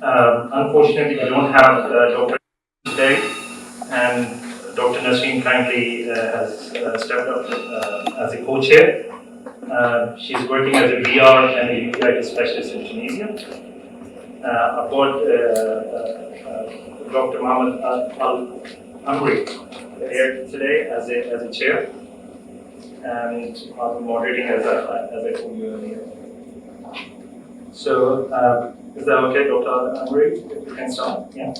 Unfortunately, we don't have Dr. today, and Dr. Nasreen kindly has stepped up as a co-chair. She's working as a VR and a uveitis specialist in Tunisia. I've got Dr. Mohammed Al Amri here today as a chair, and I'll be moderating as I told you earlier. So, is that okay, Dr. Amri? If we can start? Yeah.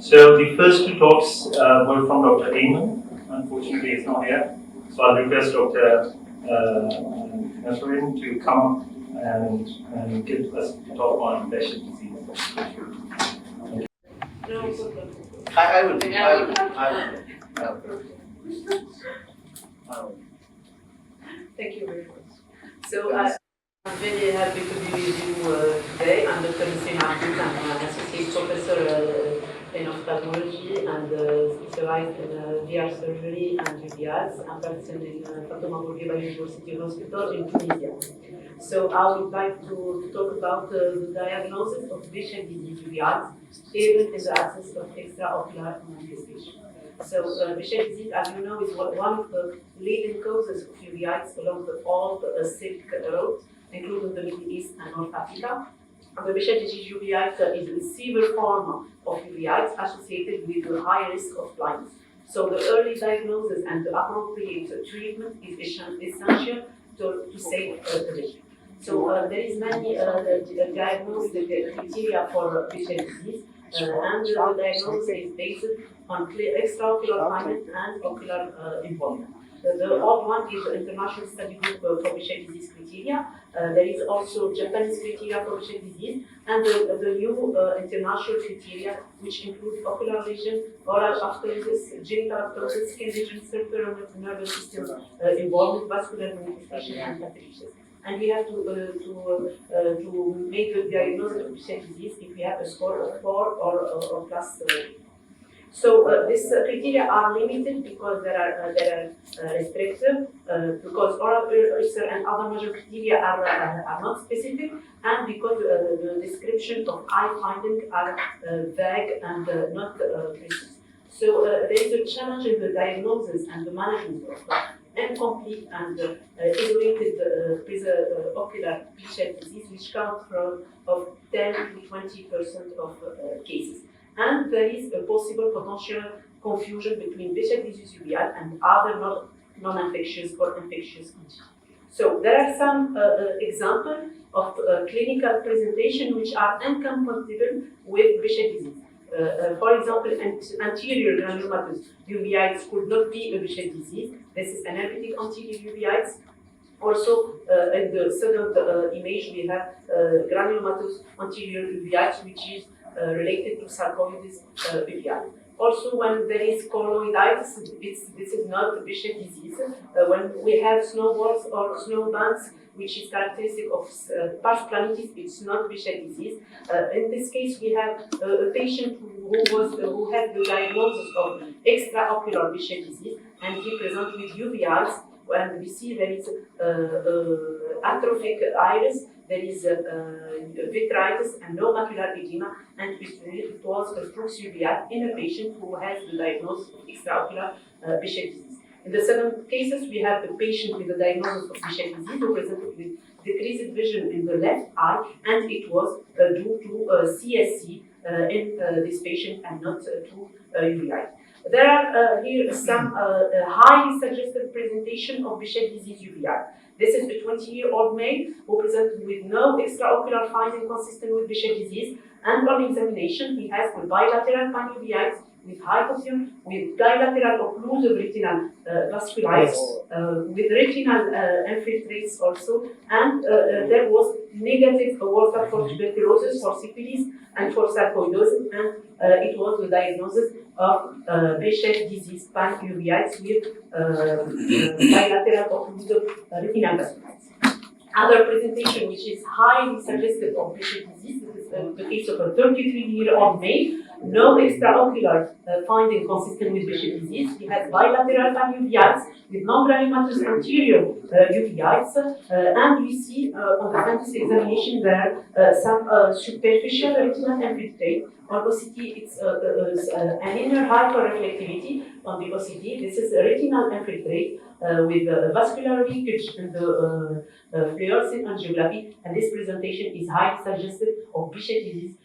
So the first two talks were from Dr. Ayman. Unfortunately, he's not here. So I'll request Dr. Nasreen to come up and give us a talk on Behçet disease. I will. Thank you very much. So I'm very happy to be with you today. I'm Dr. Nasreen Abdoud. I'm an associate professor in ophthalmology and specialized in VR surgery and UVIs. I'm practicing in Fatima Bourguiba University Hospital in Tunisia. So I would like to talk about the diagnosis of Behçet disease UVIs, even in the absence of extraocular manifestation. So Behçet disease, as you know, is one of the leading causes of uveitis along the old Silk Road, including the Middle East and North Africa. And the Behçet disease uveitis is a severe form of uveitis associated with a high risk of blindness. So the early diagnosis and the appropriate treatment is essential to save the vision. So there is many diagnostic criteria for Behçet disease. And the diagnosis is based on extraocular findings and ocular involvement. The old one is the International Study Group for Behçet disease criteria. There is also Japanese criteria for Behçet disease, and the new international criteria, which include ocular lesion, oral aphthalosis, genital aphthalosis, skin lesion, peripheral nervous system involvement, vascular manifestation, and pathologies. And we have to make a diagnosis of Behçet disease if we have a score of 4 or plus. So these criteria are limited because they are restrictive, because oral ulcer and other major criteria are not specific, and because the description of eye finding are vague and not precise. So there is a challenge in the diagnosis and the management of incomplete and isolated ocular Behçet disease, which count of 10 to 20% of cases. And there is a possible potential confusion between Behçet disease uveitis and other non-infectious or infectious conditions. So there are some examples of clinical presentation which are incompatible with Behçet disease. For example, anterior granulomatous uveitis could not be a Behçet disease. This is an herpetic anterior uveitis. Also, in the second image, we have granulomatous anterior uveitis, which is related to sarcoidosis uveitis. Also, when there is choroiditis, this is not Behçet disease. When we have snowballs or snowbanks, which is characteristic of pars planitis, it's not Behçet disease. In this case, we have a patient who had the diagnosis of extraocular Behçet disease, and he presented with uveitis. And we see there is atrophic iris, there is vitritis and no macular edema, and it was a flux uveitis in a patient who has the diagnosis of extraocular Behçet disease. In the second cases, we have a patient with the diagnosis of Behçet disease who presented with decreased vision in the left eye, and it was due to CSC in this patient and not to uveitis. There are here some highly suggested presentation of Behçet disease uveitis. This is a 20-year-old male who presented with no extraocular finding consistent with Behçet disease, and on examination he has a bilateral panuveitis with hypoxium, with bilateral occlusive retinal vasculitis, with retinal infiltrates also, and there was negative workup for tuberculosis, for syphilis, and for sarcoidosis, and it was the diagnosis of Behçet disease panuveitis with bilateral occlusive retinal vasculitis. Other presentation which is highly suggestive of Behçet disease is the case of a 33-year-old male no extraocular finding consistent with Behçet disease. He has bilateral uveitis with non-granulomatous anterior uveitis, and we see on the fantasy examination there some superficial retinal infiltrate. On OCT, it's an inner hyperreflectivity on the OCT. This is a retinal infiltrate with vascular leakage in the fluorescein angiography, and this presentation is highly suggestive of Behçet disease,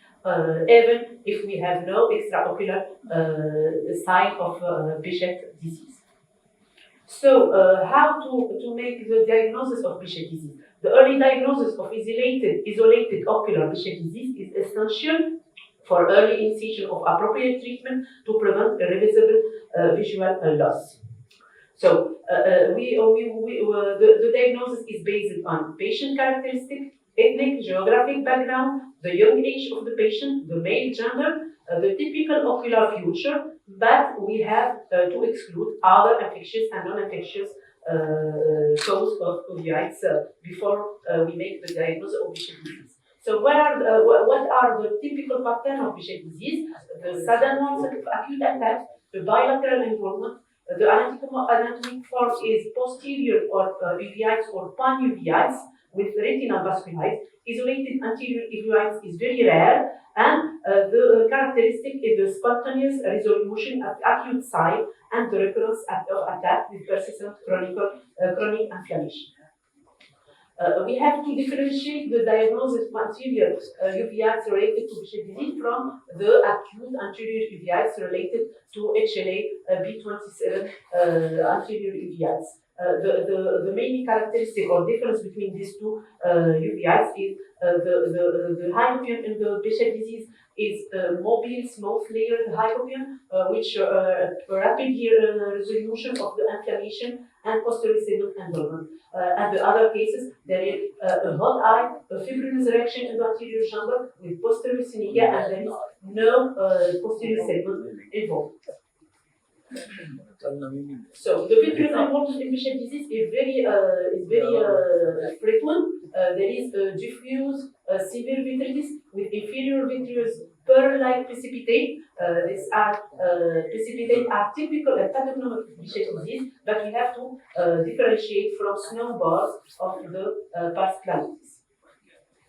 even if we have no extraocular sign of Behçet disease. So, how to make the diagnosis of Behçet disease? The early diagnosis of isolated ocular Behçet disease is essential for early initiation of appropriate treatment to prevent irreversible visual loss. So, the diagnosis is based on patient characteristic, ethnic, geographic background, the young age of the patient, the male gender, the typical ocular feature, but we have to exclude other infectious and non-infectious cause of uveitis before we make the diagnosis of Behçet disease. So, what are the typical pattern of Behçet disease? The sudden onset of acute attack, the bilateral involvement, the anatomic form is posterior or uveitis or panuveitis with retinal vasculitis. Isolated anterior uveitis is very rare, and the characteristic is the spontaneous resolution at acute site and the recurrence of attack with persistent chronic inflammation. We have to differentiate the diagnosis of anterior uveitis related to Behçet disease from the acute anterior uveitis related to HLA B27 anterior uveitis. The main characteristic or difference between these two uveitis is the hypopion in the Behçet disease is mobile, small layered hypopion, which rapid resolution of the inflammation and posterior segment involvement. And the other cases, there is a hot eye, a fibrinous erection in the anterior chamber with posterior synegia, and there is no posterior segment involved. So the vitreous involvement in Behçet disease is very frequent. There is diffuse severe vitritis with inferior vitreous pearl-like precipitate. These are precipitate are typical and pathognomonic of Behçet disease, but we have to differentiate from snowballs of the pars planitis.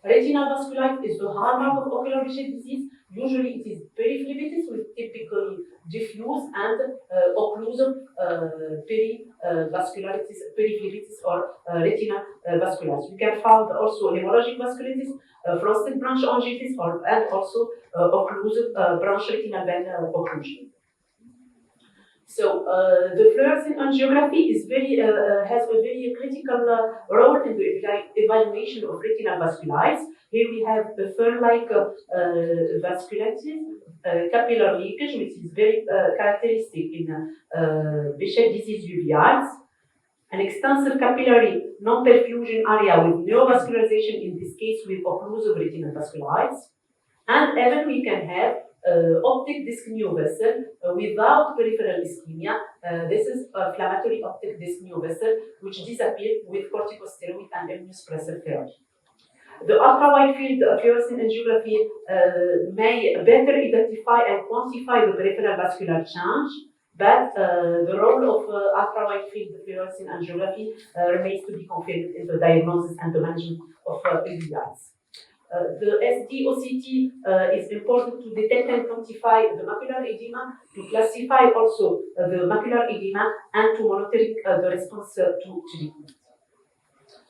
Retinal vasculitis is the hallmark of ocular Behçet disease. Usually it is periphlebitis with typically diffuse and occlusive perivascularitis, periphlebitis or retinal vasculitis. We can find also hemorrhagic vasculitis, frosted branch angiitis, and also occlusive branch retinal vein occlusion. So the fluorescein angiography is has a very critical role in the evaluation of retinal vasculitis. Here we have a fur-like vasculitis, capillary leakage, which is very characteristic in Behçet disease uveitis. An extensive capillary non-perfusion area with neovascularization, in this case with occlusive retinal vasculitis. And even we can have optic disc neovessel without peripheral ischemia. This is inflammatory optic disc neovessel, which disappears with corticosteroid and immunosuppressive therapy. The ultra-wide field fluorescein angiography may better identify and quantify the peripheral vascular change, but the role of ultra-wide field fluorescein angiography remains to be confirmed in the diagnosis and the management of uveitis. The SD-OCT is important to detect and quantify the macular edema, to classify also the macular edema, and to monitor the response to treatment.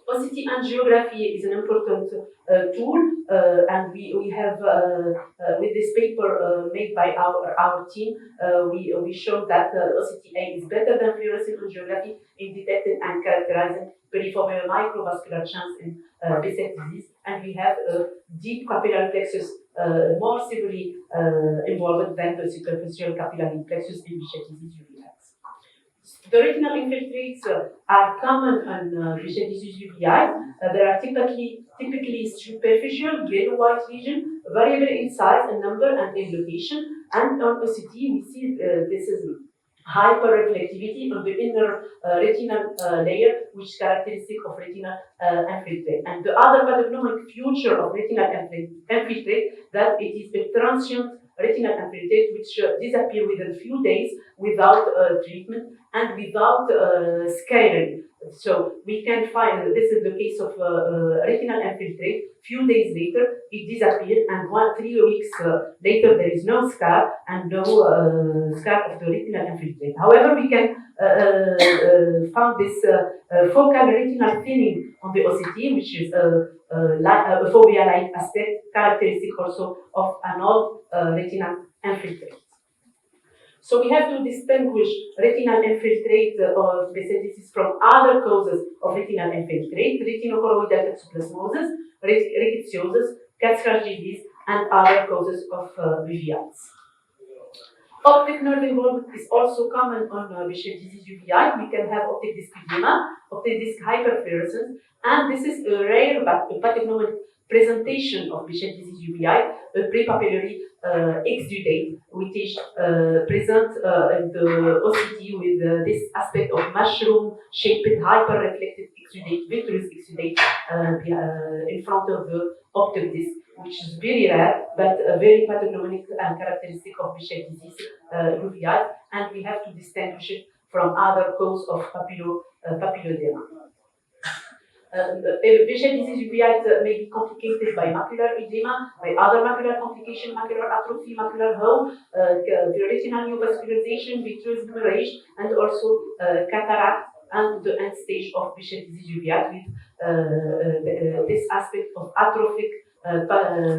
OCT angiography is an important tool, and we have, with this paper made by our team, we showed that OCTA is better than fluorescein angiography in detecting and characterizing perifoveal microvascular change in Behçet disease, and we have a deep capillary plexus more severely involved than the superficial capillary plexus in Behçet disease uveitis. The retinal infiltrates are common on Behçet disease uveitis. They are typically superficial, yellow-white lesion, variable in size and number and in location. And on OCT, we see this is hyperreflectivity on the inner retinal layer, which is characteristic of retinal infiltrate. And the other pathognomonic feature of retinal infiltrate that it is a transient retinal infiltrate which disappear within a few days without treatment and without scarring. So we can find this is the case of retinal infiltrate. Few days later, it disappeared, and 3 weeks later, there is no scar and no scar of the retinal infiltrate. However, we can found this focal retinal thinning on the OCT, which is a fovea-like aspect, characteristic also of an old retinal infiltrate. So we have to distinguish retinal infiltrate of Behçet disease from other causes of retinal infiltrate, retinochoroidal toxoplasmosis, rickettsiosis, Katz's disease, and other causes of uveitis. Optic nerve involvement is also common on Behçet disease uveitis. We can have optic disc edema, optic disc hyperfluorescence, and this is a rare but pathognomonic presentation of Behçet disease uveitis, a prepapillary exudate, which is present in the OCT with this aspect of mushroom-shaped hyper-reflective exudate, vitreous exudate in front of the optic disc, which is very rare but very pathognomonic and characteristic of Behçet disease uveitis, and we have to distinguish it from other cause of papilloedema. Behçet disease uveitis may be complicated by macular edema, by other macular complications, macular atrophy, macular hole, retinal neovascularization, vitreous hemorrhage, and also cataract and the end stage of Behçet disease uveitis with this aspect of atrophic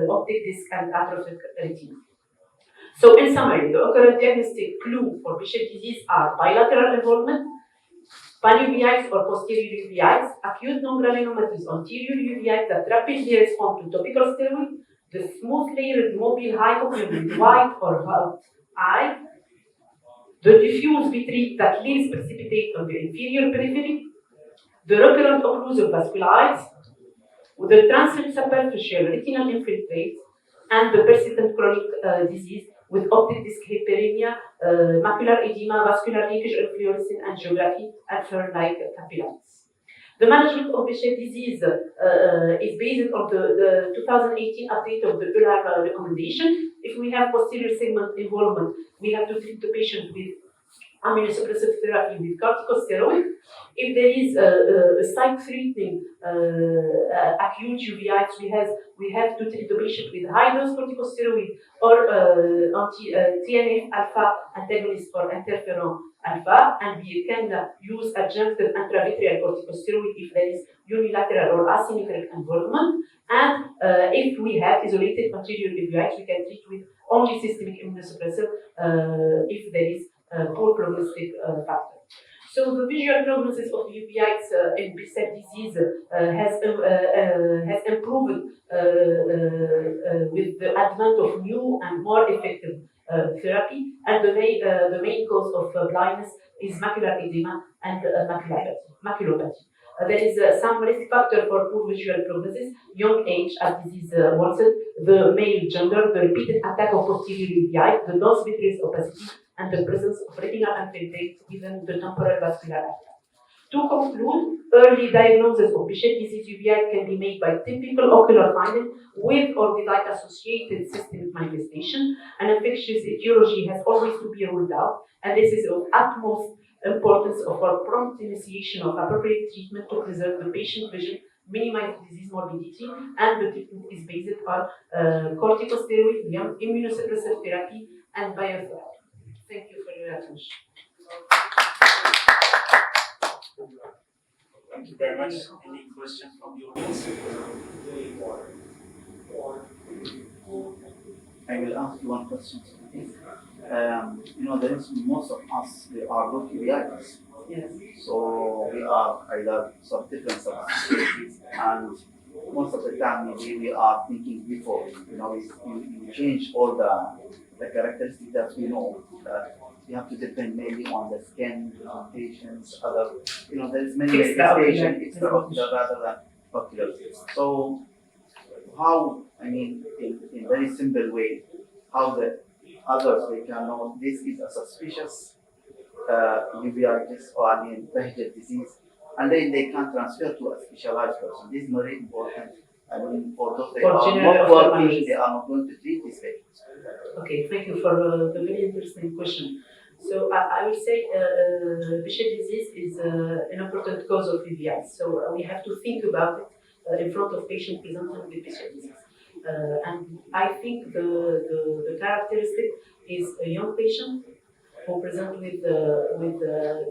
optic disc and atrophic retina. So in summary, the occurrent diagnostic clue for Behçet disease are bilateral involvement, panuveitis or posterior uveitis, acute non-granulomatosis anterior uveitis that rapidly respond to topical steroid, the smooth layered mobile hypopyon with white or white eye, the diffuse vitreous that leaves precipitate on the inferior periphery, the recurrent occlusive vasculitis, with the transient superficial retinal infiltrate, and the persistent chronic disease with optic disc hyperemia, macular edema, vascular leakage, and fluorescent angiography, and fern-like capillarities. The management of Behçet disease is based on the 2018 update of the EULAR recommendation. If we have posterior segment involvement, we have to treat the patient with immunosuppressive therapy with corticosteroid. If there is a site-threatening acute uveitis, we have to treat the patient with high-dose corticosteroid or TNF alpha antagonist or interferon alpha, and we can use adjunctive intravitreal corticosteroid if there is unilateral or asymmetric involvement. And if we have isolated anterior uveitis, we can treat with only systemic immunosuppressive if there is poor prognostic factor. So the visual prognosis of uveitis in Behçet disease has improved with the advent of new and more effective therapy, and the main cause of blindness is macular edema and maculopathy. There is some risk factor for poor visual prognosis: young age as disease worsen, the male gender, the repeated attack of posterior uveitis, the loss vitreous opacity, and the presence of retinal infiltrate within the temporal vascular area. To conclude, early diagnosis of Behçet disease uveitis can be made by typical ocular finding with or without associated systemic manifestation. An infectious etiology has always to be ruled out, and this is of utmost importance of our prompt initiation of appropriate treatment to preserve the patient vision, minimize disease morbidity, and the treatment is based on corticosteroid, immunosuppressive therapy, and biotherapy. Thank you for your attention. Thank you very much. Any questions from the audience? I will ask you one question. There is most of us, we are not uveitis. Yes. So we are either some different subspecies, and most of the time maybe we are thinking before, we change all the characteristics that we know, that we have to depend mainly on the skin, patients, other, there is many manifestations, extraocular rather than ocular. So how, in very simple way, how the others, they can know this is a suspicious uveitis or Behçet disease, and then they can transfer to a specialized person. This is very important I mean, for those that For are general not working, ophthalmologists. they are not going to treat these patients. Okay, thank you for the very interesting question. So I will say Behçet disease is an important cause of UVI. So we have to think about it in front of patients presenting with Behçet disease. And I think the characteristic is a young patient who present with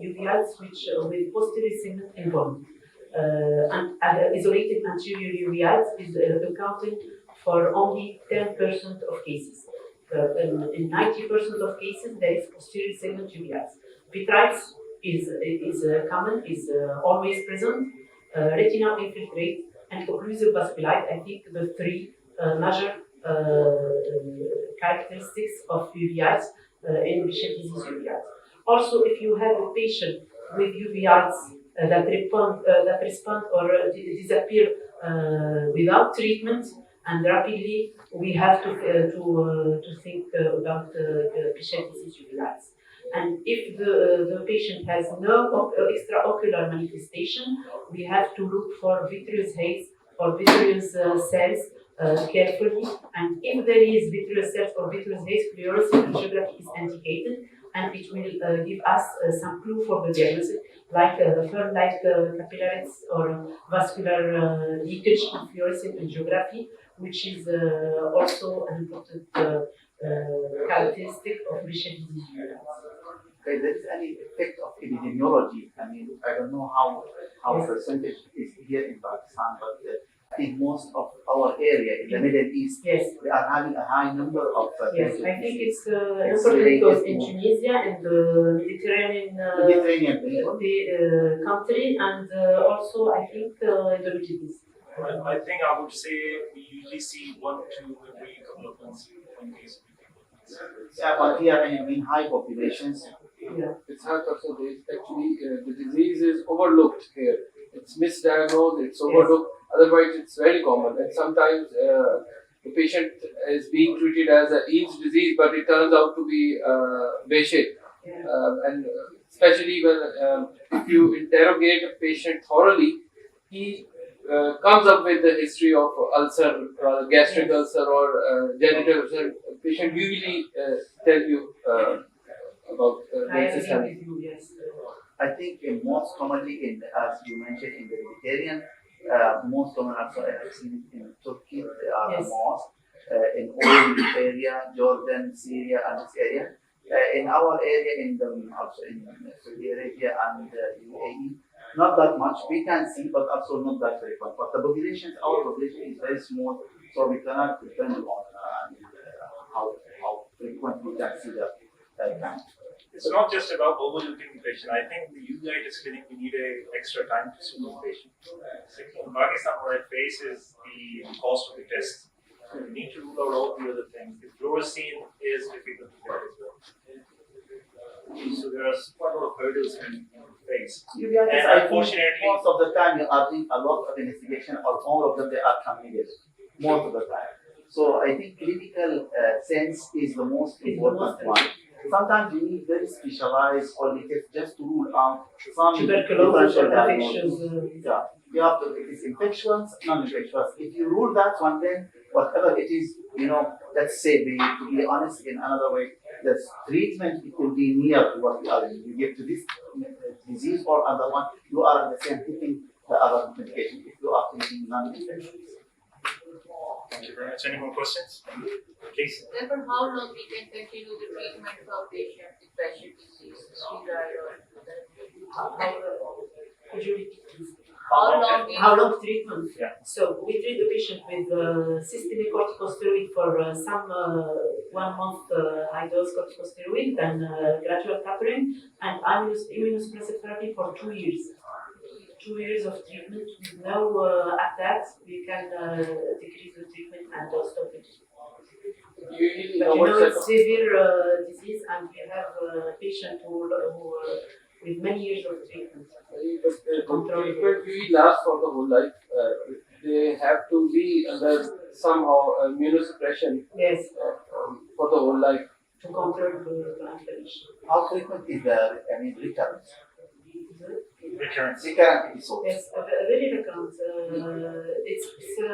UVIs which with posterior segment involved. And isolated anterior UVIs is accounting for only 10% of cases. In 90% of cases, there is posterior segment UVIs. Vitritis is common, is always present. Retinal infiltrate and occlusive vasculitis, I think the three major characteristics of UVIs in Behçet disease UVIs. Also, if you have a patient with UVIs that respond or disappear without treatment and rapidly, we have to think about Behçet disease UVIs. And if the patient has no extraocular manifestation, we have to look for vitreous haze or vitreous cells carefully. And if there is vitreous cells or vitreous haze, fluorescent angiography is indicated, and it will give us some clue for the diagnosis, like fern-like capillaries or vascular leakage in fluorescent angiography, which is also an important characteristic of Behçet disease UVIs. Okay, there is any effect of epidemiology. I mean, I don't know how percentage is here in Pakistan, but I think most of our area in the Middle East, Yes. we are having a high number of Yes, cases. I think it's It's important related because to- in Tunisia and the Mediterranean Mediterranean people. country, and also I think in the Middle East. I think I would say we usually see 1 to every couple of months one case. Yeah, but here in high populations, Yeah. It's hard to say. Actually, the disease is overlooked here. It's misdiagnosed, it's overlooked. Otherwise, it's very common. And sometimes the patient is being treated as a Eames disease, but it turns out to be Behçet. And especially when if you interrogate a patient thoroughly, he comes up with the history of ulcer, gastric ulcer, or genital ulcer. Patient usually tell you about I this agree with you, yes. I think most commonly as you mentioned, in the Mediterranean, most common also I have seen it in Turkey, there are Yes. mosques, in oil area, Jordan, Syria, and this area. In our area, also in Saudi Arabia and UAE, not that much. We can see, but also not that frequent. But the population, our population is very small, so we cannot depend on how frequent we can see the count. It's not just about overlooking the patient. I think the uveitis clinic, we need extra time to see the patient. In Pakistan, what I face is the cost of the test. We need to rule out all the other things. The fluorescein is difficult to get as well. So there are quite a lot of hurdles we face. Uveitis, And I think unfortunately- most of the time you are doing a lot of investigation, or all of them they are committed, most of the time. So I think clinical sense is the most important one. Sometimes you need very specialized only tests just to rule out some Tuberculosis or differential diagnosis. infectious. Yeah, you have to, it is infectious, non-infectious. If you rule that one, then whatever it is, let's say, to be honest in another way, the treatment, it will be near to what you are doing. You get to this disease or other one, you are at the same taking the other medication if you are taking non-infectious. Thank you very much. Any more questions? Please. Therefore, how long we can continue the treatment for patients with Behçet disease, steroid or Could you repeat, please? how long we treatment? Yeah. So we treat the patient with systemic corticosteroid for some 1 month high dose corticosteroid, then gradual tapering, and immunosuppressive therapy for 2 years. 2 years of treatment with no attacks. We can decrease the treatment and stop it. Usually, But our it's severe disease, and we have patients who with many years of treatment. treatment usually lasts for the whole life. They have to be under somehow immunosuppression Yes, for the whole life. to control the inflammation. How frequent is the recurrence? Recurrence. recurrent episode. Yes, a very recurrent. It's a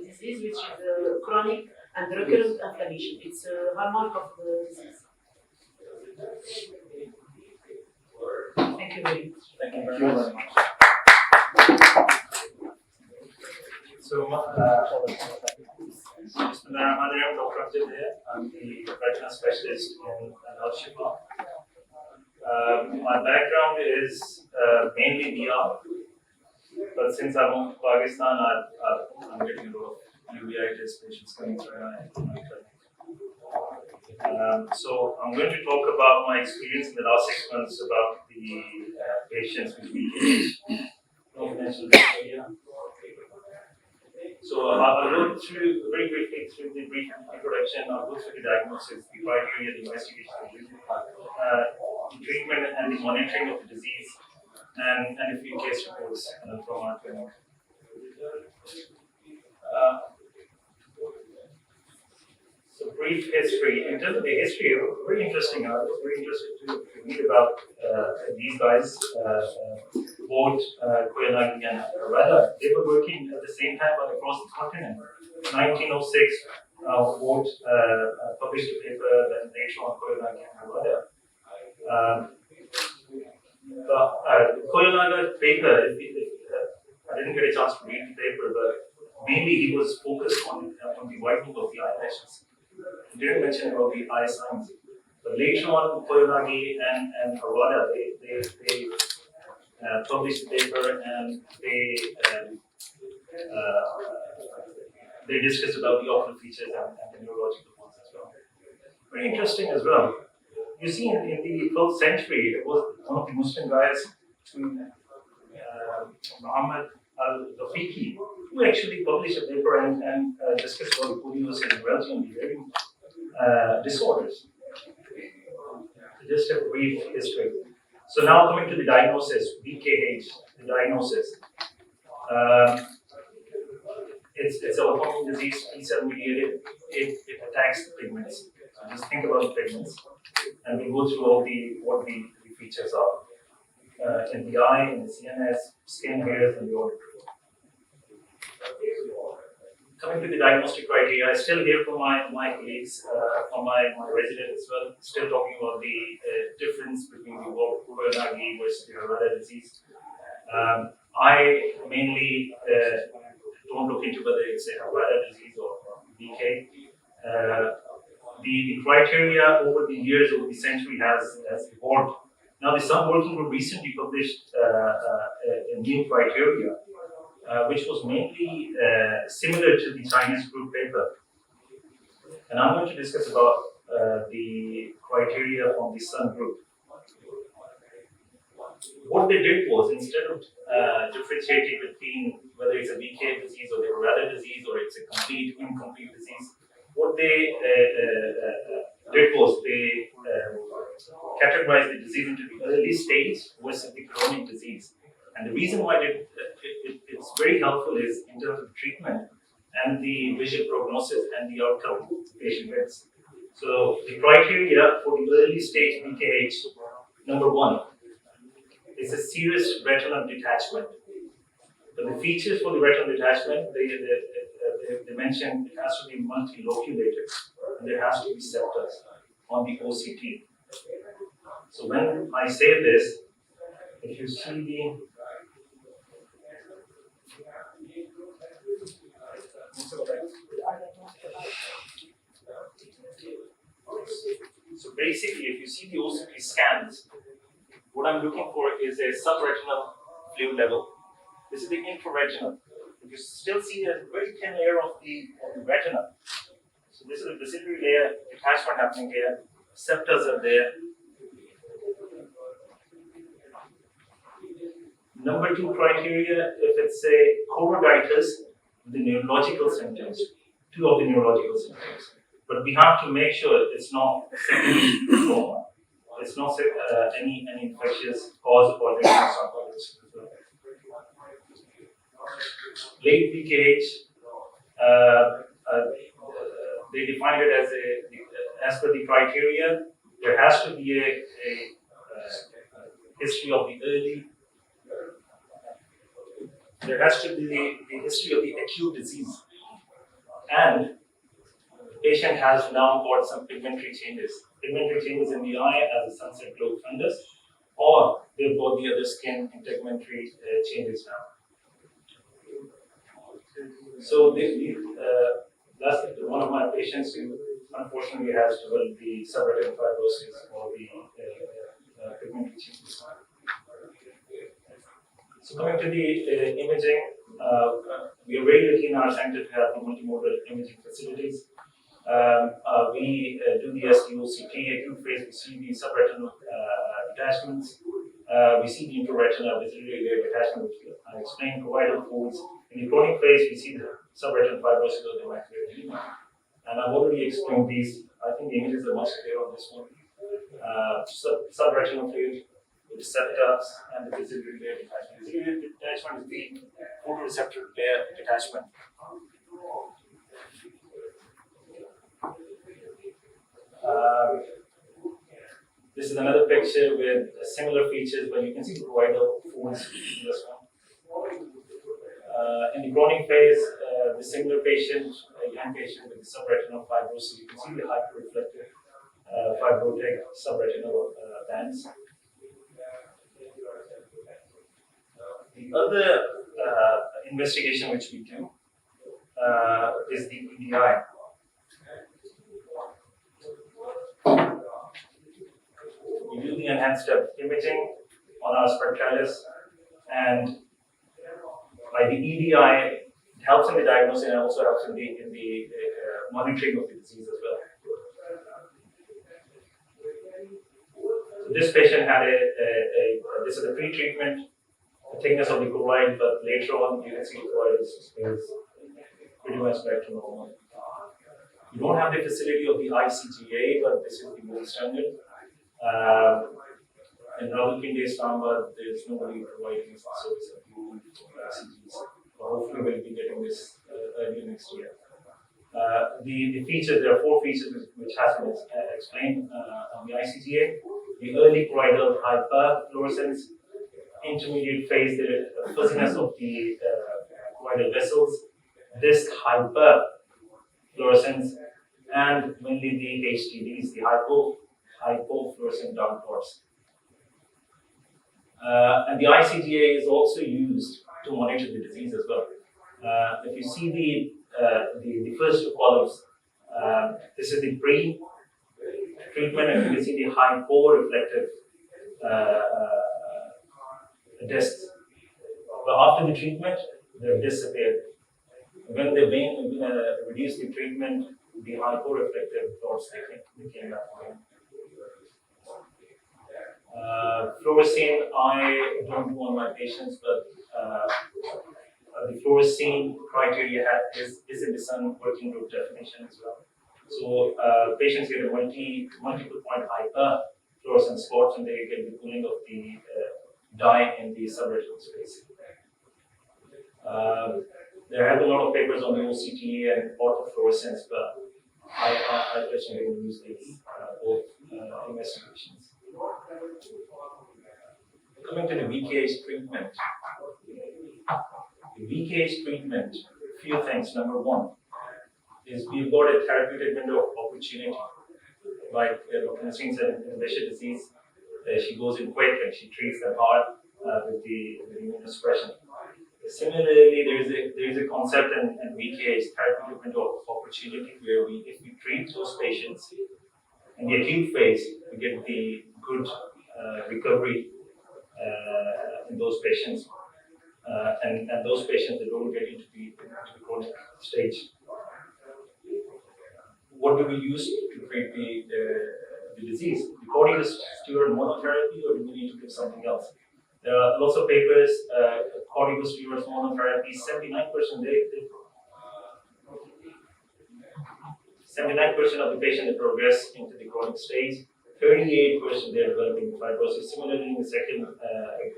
disease which is chronic and recurrent inflammation. It's a hallmark of the disease. Thank you very much. Thank you Thank very you much. very much. So, Bismillahirrahmanirrahim, Dr. Abdul here. I'm the retina specialist in Al Shifa. My background is mainly VR, but since I moved to Pakistan, I'm getting a lot of uveitis patients coming through my clinic. So I'm going to talk about my experience in the last 6 months about the patients with BKH, confidential dysphagia. So I'll go through very briefly through the brief introduction. I'll go through the diagnosis, the criteria, the investigation, the treatment and the monitoring of the disease, and a few case reports from our clinic. So brief history. In terms of the history, very interesting. I was very interested to read about these guys, both Koyanagi and Arada. They were working at the same time but across the continent. 1906, both published a paper, then later on Koyanagi and Arada. The Koyanagi paper, I didn't get a chance to read the paper, but mainly he was focused on the whitening of the eyelashes. He didn't mention about the eye signs. But later on, Koyanagi and Harada, they published the paper and they discussed about the ocular features and the neurological ones as well. Very interesting as well. You see, in the 12th century, it was one of the Muslim guys, Muhammad al-Rafiqi, who actually published a paper and discussed about the poliosis and Belgian hearing disorders. Just a brief history. So now coming to the diagnosis, BKH, the diagnosis. It's a autoimmune disease, T-cell mediated. It attacks the pigments. So just think about the pigments, and we go through what the features are in the eye, in the CNS, skin, hairs, and the auditory. Coming to the diagnostic criteria, I still hear from my colleagues, from my resident as well, still talking about the difference between the Koyanagi versus the Harada disease. I mainly don't look into whether it's a Harada disease or BK. The criteria over the years, over the century has evolved. Now, the Sun Working Group recently published a new criteria, which was mainly similar to the Chinese group paper. And I'm going to discuss about the criteria from the Sun group. What they did was, instead of differentiating between whether it's a BK disease or the Harada disease or it's a complete, incomplete disease, what they did was they categorized the disease into the early stage versus the chronic disease. And the reason why it's very helpful is in terms of treatment and the visual prognosis and the outcome the patient gets. So the criteria for the early stage BKH, number one, is a serious retinal detachment. But the features for the retinal detachment, they mentioned it has to be multiloculated and there has to be septums on the OCT. So when I say this, if you see the so basically, if you see the OCT scans, what I'm looking for is a subretinal fluid level. This is the infraretinal. You still see a very thin layer of the retina. So this is a bacillary layer, detachment happening here. Septums are there. Number two criteria, if it's a choroiditis, the neurological symptoms, two of the neurological symptoms. But we have to make sure it's not trauma. It's not any infectious cause or sarcoidosis. Late BKH, they defined it as per the criteria. There has to be a history of the early there has to be the history of the acute disease. And the patient has now got some pigmentary changes in the eye as a sunset globe fundus, or they've got the other skin integumentary changes now. So that's one of my patients who unfortunately has developed the subretinal fibrosis or the pigmentary changes. So coming to the imaging, we are very lucky in our center to have the multimodal imaging facilities. We do the SDOCT, acute phase, we see the subretinal detachments, we see the intraretinal basically detachment, which I explained, choroidal folds. In the chronic phase, we see the subretinal fibrosis of the macular edema. And I've already explained these. I think the images are much clearer on this one. Subretinal fluid, the septa, and the basiliary layer detachment. The basiliary detachment is the photoreceptor layer detachment. This is another picture with similar features, but you can see the choroidal folds in this one. In the chronic phase, the similar patient, a young patient with subretinal fibrosis, you can see the hyperreflective fibrotic subretinal bands. The other investigation which we do is the EDI. We do the enhanced depth imaging on our spectralis, and by the EDI, it helps in the diagnosis and also helps in the monitoring of the disease as well. So this patient had this is a pre-treatment, the thickness of the choroid, but later on you can see the choroid is pretty much back to normal. You don't have the facility of the ICGA, but this is the gold standard. In Rawalpindi, Islamabad, there is nobody providing this service at the moment for ICGs. But hopefully we'll be getting this early next year. The features, there are 4 features which has been explained on the ICGA. The early choroidal hyperfluorescence, intermediate phase, the fuzziness of the choroidal vessels, disc hyperfluorescence, and mainly the HTDs, the hypofluorescent dark dots. And the ICGA is also used to monitor the disease as well. If you see the first 2 columns, this is the pre-treatment, and you can see the hyporeflective discs. But after the treatment, they've disappeared. When the vein reduced the treatment, the hyporeflective dots they came back again. Fluorescein, I don't do on my patients, but the fluorescein criteria is in the Sun working group definition as well. So patients get a multiple point hyperfluorescent spots, and they get the pooling of the dye in the subretinal space. There have been a lot of papers on the OCT and autofluorescence, but I personally don't use these both investigations. Coming to the VKH treatment. The VKH treatment, few things. Number 1 is we've got a therapeutic window of opportunity. Like Dr. Nasreen said, in Behçet disease, she goes in quick and she treats them hard with the immunosuppression. Similarly, there is a concept in VKH, therapeutic window of opportunity, where if we treat those patients in the acute phase, we get the good recovery in those patients, and those patients that don't get into the chronic stage. What do we use to treat the disease? The corticosteroid monotherapy, or do we need to give something else? There are lots of papers, corticosteroids monotherapy, 79% of the patients that progress into the chronic stage, 38% they are developing fibrosis. Similarly, in the second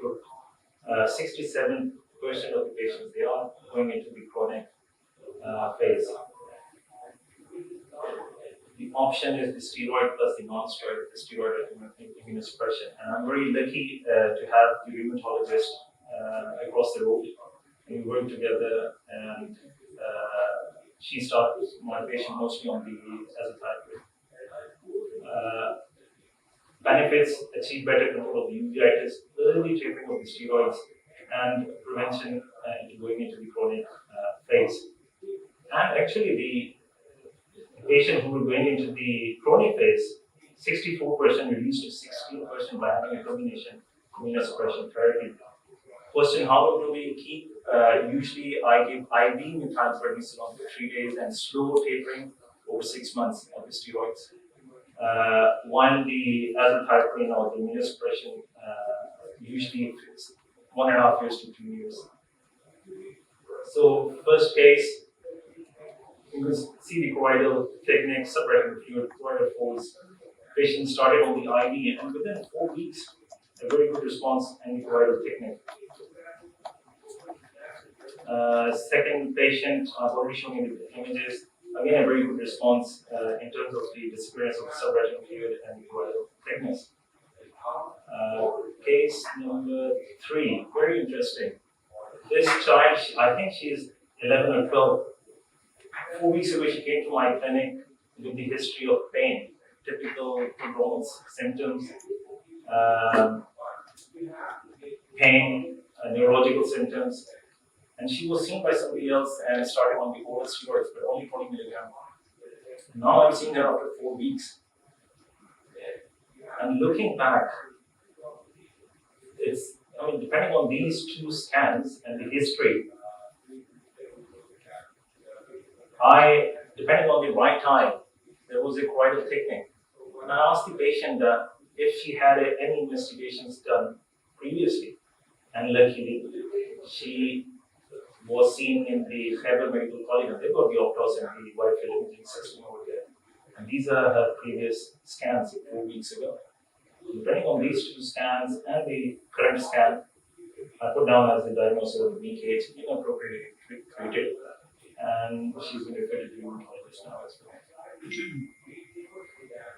group, 67% of the patients they are going into the chronic phase. The option is the steroid plus the non-steroid, the steroid immunosuppression. And I'm very lucky to have the rheumatologist across the road We work together, and she starts my patient mostly on the azathioprine. Benefits: achieve better control of the uveitis, early tapering of the steroids, and prevention into going into the chronic phase. And actually, the patient who were going into the chronic phase, 64% reduced to 16% by having a combination immunosuppression therapy. Question: how long do we keep? Usually, I give IV methylprednisolone for 3 days and slow tapering over 6 months of the steroids. While the azathioprine or the immunosuppression usually is 1.5 years to 2 years. So, first case, you can see the choroidal technique, subretinal fluid, choroidal folds. Patient started on the IV, and within 4 weeks, a very good response in the choroidal technique. Second patient, I've already shown you the images. Again, a very good response in terms of the disappearance of the subretinal fluid and the choroidal thickness. Case number 3, very interesting. This child, I think she is 11 or 12. 4 weeks ago, she came to my clinic with the history of pain, typical prodromal symptoms, pain, neurological symptoms. And she was seen by somebody else and started on the oral steroids, but only 20 milligrams. Now I'm seeing her after 4 weeks. And looking back, depending on these 2 scans and the history, depending on the right time, there was a choroidal thickening. And I asked the patient that if she had any investigations done previously, and luckily she was seen in the Khyber Medical College, and they got the Optos and the wide field imaging system over there. And these are her previous scans 4 weeks ago. Depending on these 2 scans and the current scan, I put down as the diagnosis of BKH, inappropriately treated, and she's been referred to the rheumatologist now as well.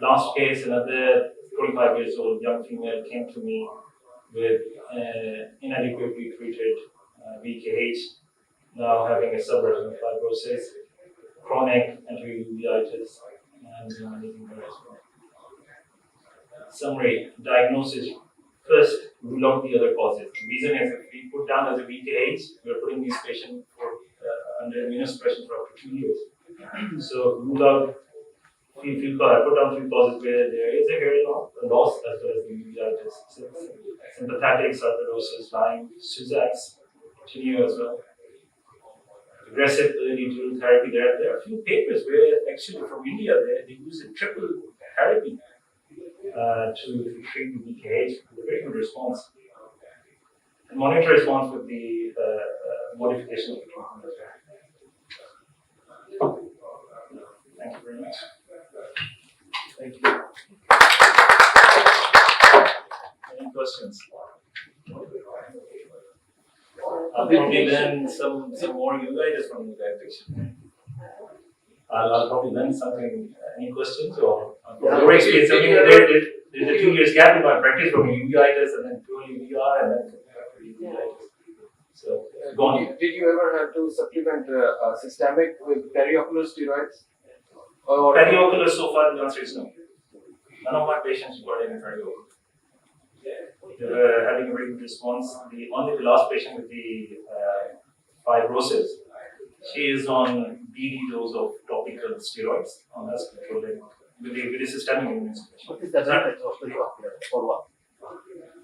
Last case, another 25 years old young female came to me with inadequately treated BKH, now having a subretinal fibrosis, chronic anterior-uveitis, and anything there as well. Summary: diagnosis. First, rule out the other causes. The reason is if we put down as a BKH, we are putting these patients under immunosuppression for up to 2 years. So rule out I put down 3 causes where there is a hearing loss as well as the uveitis, sympathetic sarcoidosis, Lyme, Suzak's, tinea as well. Aggressive early dual therapy. There are a few papers where actually from India they use a triple therapy to treat the BKH with a very good response. And monitor response with the modification of the treatment. Thank you very much. Thank you. Any questions? I'll probably learn some more uveitis from you guys actually. I'll probably learn something. Any questions or your experience? I mean, there's a 2 years gap in my practice from uveitis and then purely VR and then uveitis. So go on. Did you ever have to supplement systemic with periocular steroids? Periocular, so far the answer is no. None of my patients got any periocular. They were having a very good response. Only the last patient with the fibrosis, she is on BD dose of topical steroids on as controlling with the systemic immunosuppression. What is the benefit of periocular for what?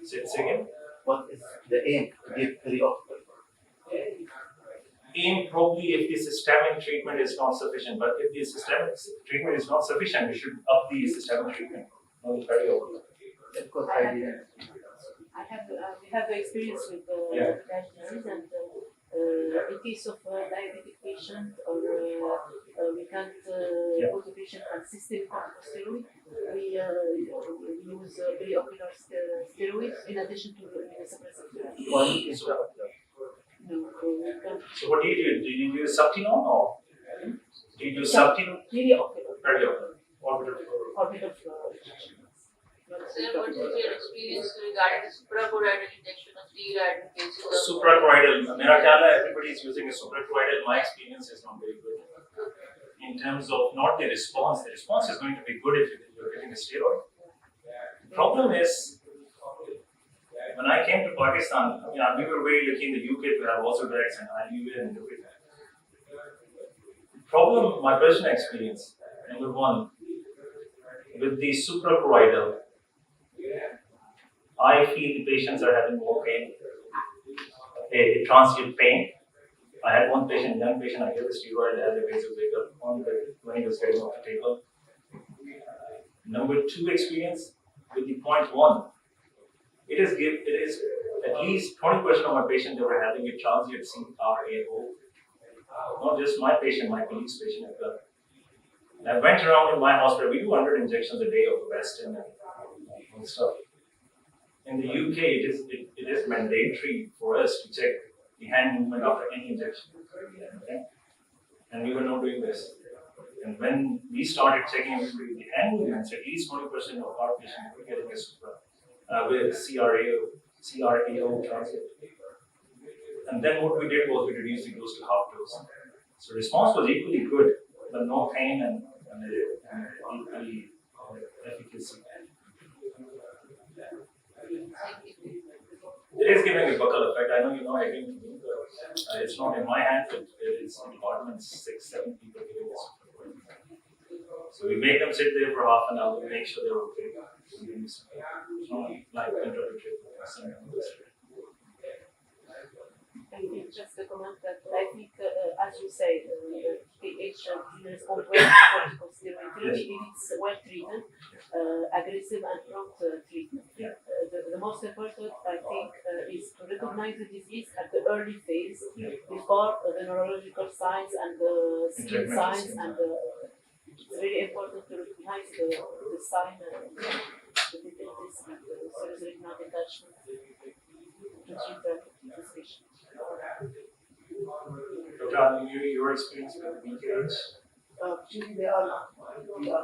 Say again. What is the aim to give periocular? Aim probably if the systemic treatment is not sufficient, but if the systemic treatment is not sufficient, we should up the systemic treatment, not the periocular. Because I didn't. We have experience with Yeah. that disease, and in case of a diabetic patient, or we can't Yeah. put the patient on systemic corticosteroid, we use periocular steroids in addition to the immunosuppressive therapy. One is periocular. No, we can't. So what do you do? Do you use Subtinon or do you use Subtinon? Periocular, Periocular. Orbital. orbital fluoro injections. Sir, what is your experience regarding the suprachoroidal injection of steroid in cases of Suprachoroidal, मेरा ख्याल है everybody is using a suprachoroidal. My experience is not very good. In terms of not the response is going to be good if you're getting a steroid. The problem is, when I came to Pakistan, we were very lucky in the UK to have Ozurdex and IUA and everything. The problem, my personal experience, number one, with the suprachoroidal, I feel the patients are having more pain, a transient pain. I had one patient, young patient, I gave a steroid as a vasovagal when he was getting off the table. Number two experience with the point one, it is at least 20% of my patients that were having a transient CRAO. Not just my patient, my colleague's patient as well. And I went around in my hospital, we do 100 injections a day of Westin and stuff. In the UK, it is mandatory for us to check the hand movement after any injection. Okay? And we were not doing this. And when we started checking the hand movements, at least 20% of our patients were getting a with CRAO transient. And then what we did was we reduced the dose to half dose. So response was equally good, but no pain and equally efficacy. It is giving a buckle effect. I know you're not agreeing to me, but it's not in my hands. It's in departments, 6-7 people giving this. So we make them sit there for half an hour. We make sure they're okay. It's not like intravitreal. And just a comment that I think, as you say, PH respond well to corticosteroid therapy if it's well treated, aggressive and prompt treatment. Yeah. The most important, I think, is to recognize the disease at the early phase before the neurological signs and the skin signs, and it's very important to recognize the sign and the difficulties and the serious retinal detachment to treat this patient. Dr. Ali, your experience with BKH Actually, we are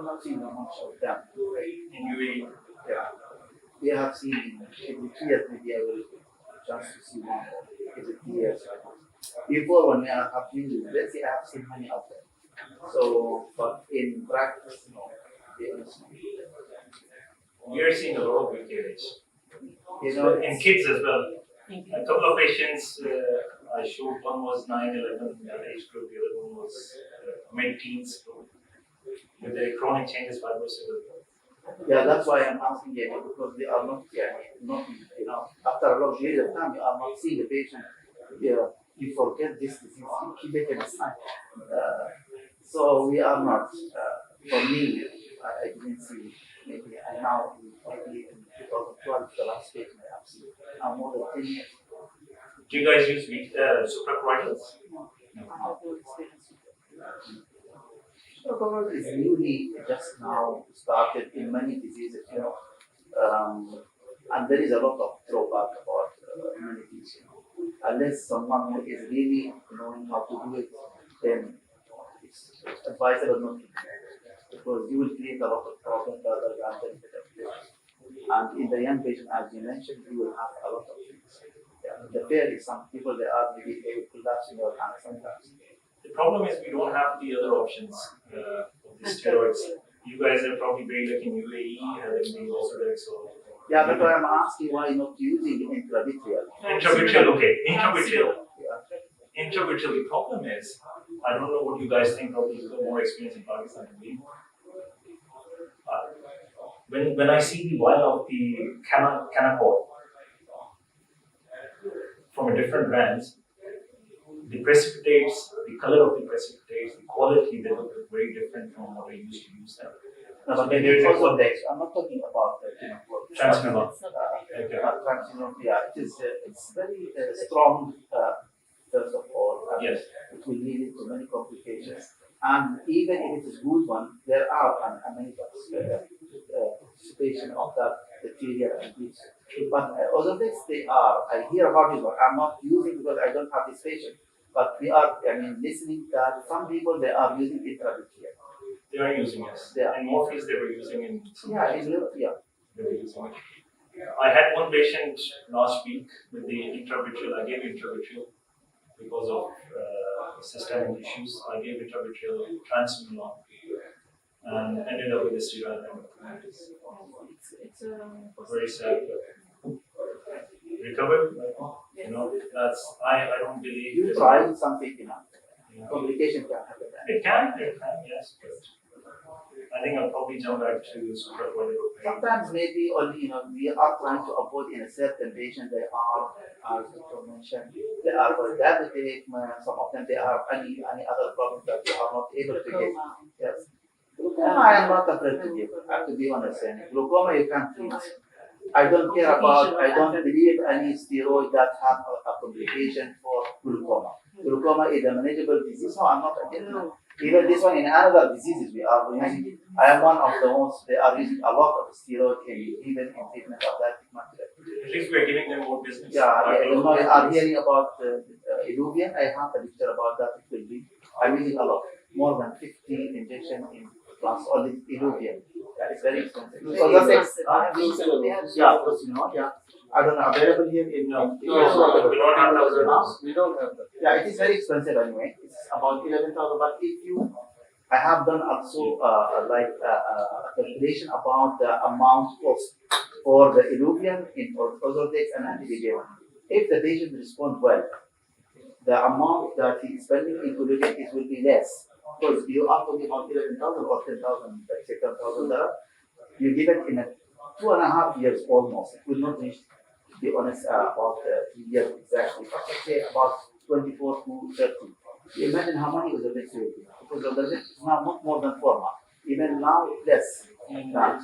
not seeing much of them. in UAE? Yeah. We have seen every 2 years, maybe I will chance to see one every 2 years. Before, when I have used it, let's say I have seen many of them. So, but in practice, no. They are not. We are seeing a lot of BKH. You know, In kids as well. A couple of patients I showed, one was 9-11 age group, the other one was mid-teens group with the chronic changes fibrosis. yeah, that's why I'm asking you, because they are not, after a long period of time, you are not seeing the patient. You forget this disease, you keep it aside. So we are not. For me, I didn't see. Maybe in 2012, the last patient I have seen. Now more than 10 years. Do you guys use suprachoroidals? I have no experience with it. Suprachoroidal is newly just now started in many diseases, and there is a lot of drawback about many things. Unless someone who is really knowing how to do it, then it's advisable not to do it, because you will create a lot of problems rather than benefit of patients. And in the young patient, as you mentioned, you will have a lot of things. Yeah, the fear is some people they will collapse in your hand sometimes. The problem is we don't have the other options of the steroids. You guys are probably very lucky in UAE having the Ozurdex or Yeah, but I'm asking why not using intravitreal. intravitreal. Okay, intravitreal. Yeah. Intravitreal. The problem is, I don't know what you guys think. Probably you have more experience in Pakistan than me. When I see the vial of the Canacol from a different brands, the precipitates, the color of the precipitates, the quality, they look very different from what I used to use them. No, but There is a also I'm not talking about Transdermal. It's Okay. not Transdermal, yeah, it's very strong. First of all, Yes. it will lead to many complications. And even if it is good one, there are many participation of that bacteria and this. But other things I hear about it, but I'm not using because I don't have this patient. But we are, listening that some people they are using intravitreal. They are using it. Yeah. In Morpheus, they were using in some Yeah, patients. yeah. Very sorry. I had one patient last week with the intravitreal. I gave intravitreal because of systemic issues. I gave intravitreal transmural and ended up with a steroid endophthalmitis. It's Very sad. But recovered. You know, I don't believe. You try something, You know, complication can happen. it can, yes. But I think I'll probably jump back to supracoiloid. Sometimes maybe only, we are trying to avoid in a certain patient, they are, as Dr. mentioned, they are for diabetic, some of them they have any other problem that they are not able to get. Yes. Glaucoma, I am not afraid to give, I have to be honest. And glaucoma you can treat. I don't care about, I don't believe any steroid that have a complication for glaucoma. Glaucoma is a manageable disease, so I'm not against it. Even this one in other diseases we are using. I am one of the ones, they are using a lot of steroid even in treatment of diabetic macular. At least we're giving them more business. Yeah, you know, I are hearing about Illuvian. I have a lecture about that. It will be. I'm using a lot, more than 50 injection in plus only Illuvian. That is very expensive. So that's it. Yeah, because I don't know, available here in No, No, we don't have those. we don't have that. Yeah, it is very expensive anyway. It's about 11,000. But if you, I have done also a calculation about the amount cost for the Illuvian in Ozurdex and anti-BBM. If the patient responds well, the amount that he is spending in Illuvian it will be less. Because you are talking about 11,000 or 10,000, let's say $10,000. You give it in a 2.5 years almost. It will not reach, to be honest, about 3 years exactly. But let's say about 24 to 30. You imagine how many Ozurdex will be. Because Ozurdex is now not more than 4 months. Even now, less.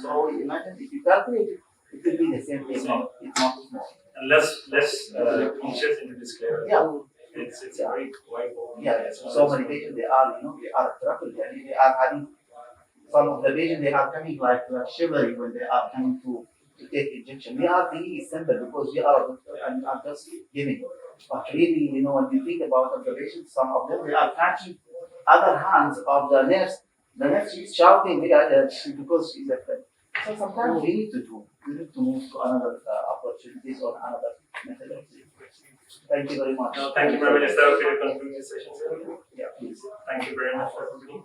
So imagine if you calculate it, it will be the same thing. It's not small. And less conscious into disclaimer. Yeah. It's very wide. Yeah, so many patients they are troubled. They are having some of the patients they are coming like shivering when they are coming to take injection. We are really simple because we are a doctor and are just giving. But really, when you think about observations, some of them they are catching other hands of the nurse. The nurse is shouting because she's a friend. So sometimes we need to move to another opportunities or another methodology. Thank you very much. No, thank you very much. Is that okay to conclude this session, sir? Yeah, please. Thank you very much for everybody.